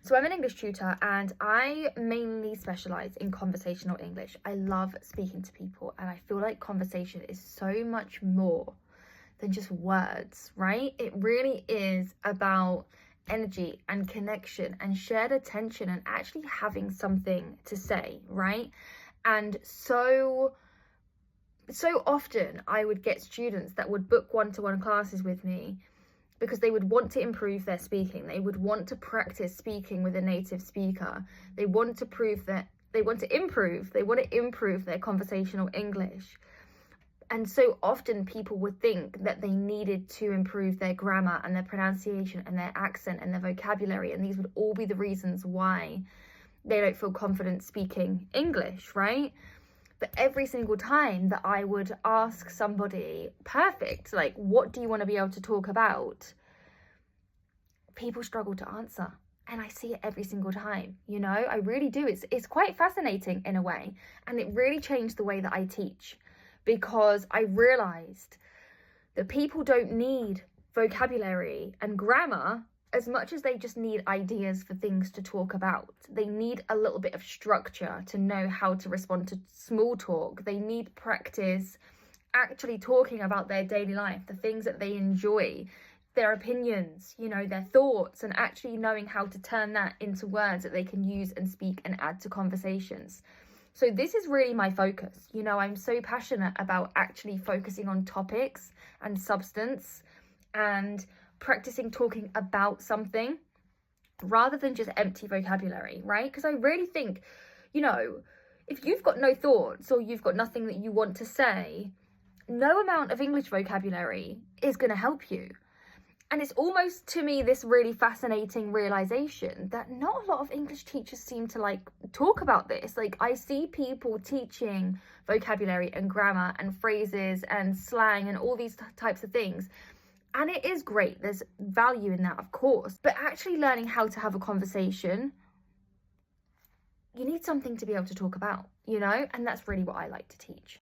So I'm an English tutor and I mainly specialize in conversational English. I love speaking to people and I feel like conversation is so much more than just words, right? It really is about energy and connection and shared attention and actually having something to say, right? And so often I would get students that would book one-to-one classes with me because they would want to improve their speaking. They would want to practice speaking with a native speaker. They want to improve their conversational English. And so often people would think that they needed to improve their grammar and their pronunciation and their accent and their vocabulary. And these would all be the reasons why they don't feel confident speaking English, right? But every single time that I would ask somebody, perfect, like, what do you want to be able to talk about? People struggle to answer. And I see it every single time, you know, I really do. It's quite fascinating in a way. And it really changed the way that I teach, because I realized that people don't need vocabulary and grammar as much as they just need ideas for things to talk about. They need a little bit of structure to know how to respond to small talk. They need practice actually talking about their daily life, the things that they enjoy, their opinions, you know, their thoughts, and actually knowing how to turn that into words that they can use and speak and add to conversations. So this is really my focus. You know, I'm so passionate about actually focusing on topics and substance and practicing talking about something rather than just empty vocabulary, right? Because I really think, you know, if you've got no thoughts or you've got nothing that you want to say, no amount of English vocabulary is going to help you. And it's almost, to me, this really fascinating realization that not a lot of English teachers seem to like talk about this. Like, I see people teaching vocabulary and grammar and phrases and slang and all these types of things. And it is great. There's value in that, of course. But actually learning how to have a conversation, you need something to be able to talk about, you know? And that's really what I like to teach.